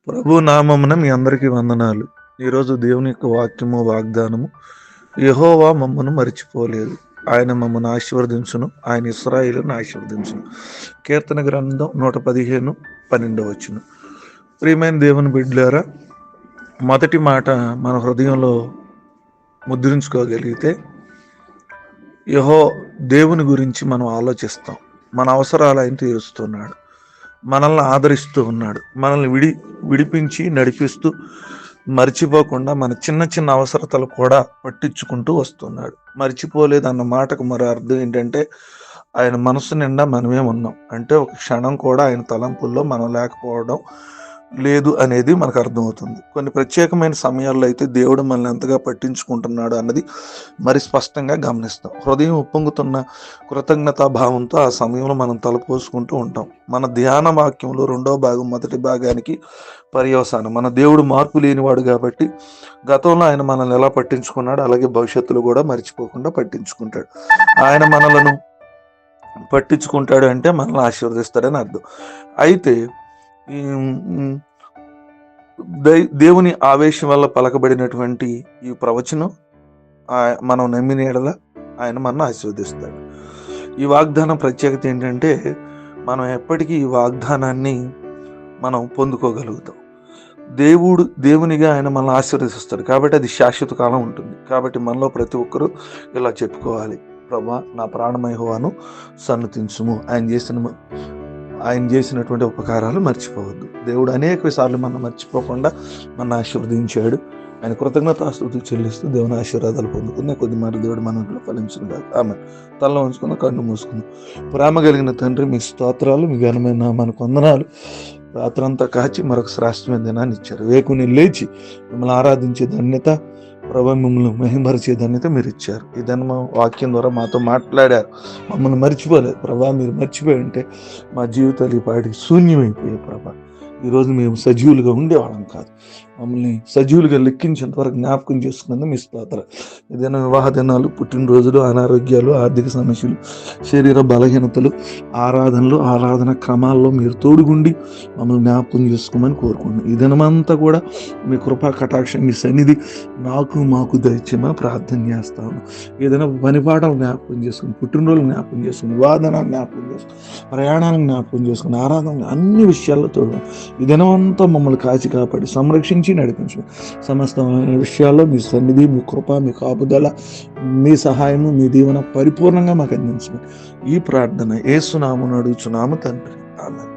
ప్రభు నామమున మీ అందరికీ వందనాలు. ఈరోజు దేవుని యొక్క వాక్యము వాగ్దానము, యెహోవా మమ్మను మరిచిపోలేదు, ఆయన మమ్మను ఆశీర్వదించును, ఆయన ఇశ్రాయేలును ఆశీర్వదించును. కీర్తన గ్రంథం 115:12. ప్రియమైన దేవుని బిడ్డలారా, మొదటి మాట మన హృదయంలో ముద్రించుకోగలిగితే, దేవుని గురించి మనం ఆలోచిస్తాం. మన అవసరాలు ఆయన తీరుస్తున్నాడు, మనల్ని ఆదరిస్తూ ఉన్నాడు, మనల్ని విడిపించి నడిపిస్తూ మర్చిపోకుండా మన చిన్న చిన్న అవసరతలు కూడా పట్టించుకుంటూ వస్తున్నాడు. మర్చిపోలేదు అన్న మాటకు మరో అర్థం ఏంటంటే, ఆయన మనసు నిండా మనమే ఉన్నాం అంటే ఒక క్షణం కూడా ఆయన తలంపుల్లో మనం లేకపోవడం లేదు అనేది మనకు అర్థమవుతుంది. కొన్ని ప్రత్యేకమైన సమయాల్లో అయితే దేవుడు మనల్ని ఎంతగా పట్టించుకుంటున్నాడు అన్నది మరి స్పష్టంగా గమనిస్తాం. హృదయం ఉప్పొంగుతున్న కృతజ్ఞతా భావంతో ఆ సమయంలో మనం తలపోసుకుంటూ ఉంటాం. మన ధ్యాన వాక్యంలో 2వ భాగం మొదటి భాగానికి పర్యవసానం. మన దేవుడు మార్పు లేనివాడు కాబట్టి గతంలో ఆయన మనల్ని ఎలా పట్టించుకున్నాడు, అలాగే భవిష్యత్తులో కూడా మర్చిపోకుండా పట్టించుకుంటాడు. ఆయన మనలను పట్టించుకుంటాడు అంటే మనల్ని ఆశీర్వదిస్తాడని అర్థం. అయితే ఈ దేవుని ఆవేశం వల్ల పలకబడినటువంటి ఈ ప్రవచనం మనం నమ్మిన యెడల ఆయన మనల్ని ఆశీర్వదిస్తాడు. ఈ వాగ్దానం ప్రత్యేకత ఏంటంటే, మనం ఎప్పటికీ ఈ వాగ్దానాన్ని మనం పొందుకోగలుగుతాం. దేవునిగా ఆయన మనల్ని ఆశీర్వదిస్తాడు కాబట్టి అది శాశ్వత కాలం ఉంటుంది. కాబట్టి మనలో ప్రతి ఒక్కరూ ఇలా చెప్పుకోవాలి: ప్రభా, నా ప్రాణమయ యెహోవాను సన్నుతించుము, ఆయన చేసినటువంటి ఉపకారాలు మర్చిపోవద్దు. దేవుడు అనేక సార్లు మనం మర్చిపోకుండా మన ఆశీర్వదించాడు. ఆయన కృతజ్ఞతాస్తుతులు చెల్లిస్తూ దేవుని ఆశీర్వాదాలు పొందుకున్న కొద్ది మాట దేవుడు మన ఇంట్లో ఫలించుకుందాం. ఆమె తలలో ఉంచుకుందాం, కన్ను మూసుకుందాం. ప్రేమ కలిగిన తండ్రి, మీ స్తోత్రాలు, మీ ఘనమైన నామానికి వందనాలు. రాత్రంతా కాచి మరొక శ్రేష్టమైన దినాన్ని ఇచ్చారు. వేకుని లేచి మిమ్మల్ని ఆరాధించే ధన్యత, ప్రభు మిమ్మల్ని మహిమపరిచే ధన్యత మీరు ఇచ్చారు. ఈ దినం వాక్యం ద్వారా మాతో మాట్లాడారు, మమ్మల్ని మర్చిపోలేదు. ప్రభా, మీరు మర్చిపోయి ఉంటే మా జీవితాలు ఈ పాటికి శూన్యమైపోయాయి. ప్రభా, ఈరోజు మేము సజీవులుగా ఉండేవాళ్ళం కాదు. మమ్మల్ని సజీవులుగా లెక్కించేంత వరకు జ్ఞాపకం చేసుకున్నందుకు మీ స్తోత్రం. ఏదైనా వివాహ దినాలు, పుట్టినరోజులు, అనారోగ్యాలు, ఆర్థిక సమస్యలు, శరీర బలహీనతలు, ఆరాధన క్రమాల్లో మీరు తోడుగుండి మమ్మల్ని జ్ఞాపకం చేసుకోమని కోరుకుంటున్నాం. ఈ దినమంతా కూడా మీ కృపా కటాక్షం, మీ సన్నిధి మాకు దయచేయమని ప్రార్థన చేస్తాను. ఏదైనా పనిపాటలు జ్ఞాపకం చేసుకుని, పుట్టినరోజులు జ్ఞాపకం చేసుకుని, వాదన జ్ఞాపకం చేసుకుని, ప్రయాణాలను జ్ఞాపకం చేసుకుని, ఆరాధన అన్ని విషయాల్లో తోడు ఈ దినమంతా మమ్మల్ని కాచి కాపాడి సంరక్షించి నడిపించు. సమస్తమైన విషయాల్లో మీ సన్నిధి, మీ కృప, మీ కాపుదల, మీ సహాయము, మీ దీవెన పరిపూర్ణంగా మాకు అందించమని ఈ ప్రార్థన యేసు నామమున అడుగుచున్నాము తండ్రి. ఆమేన్.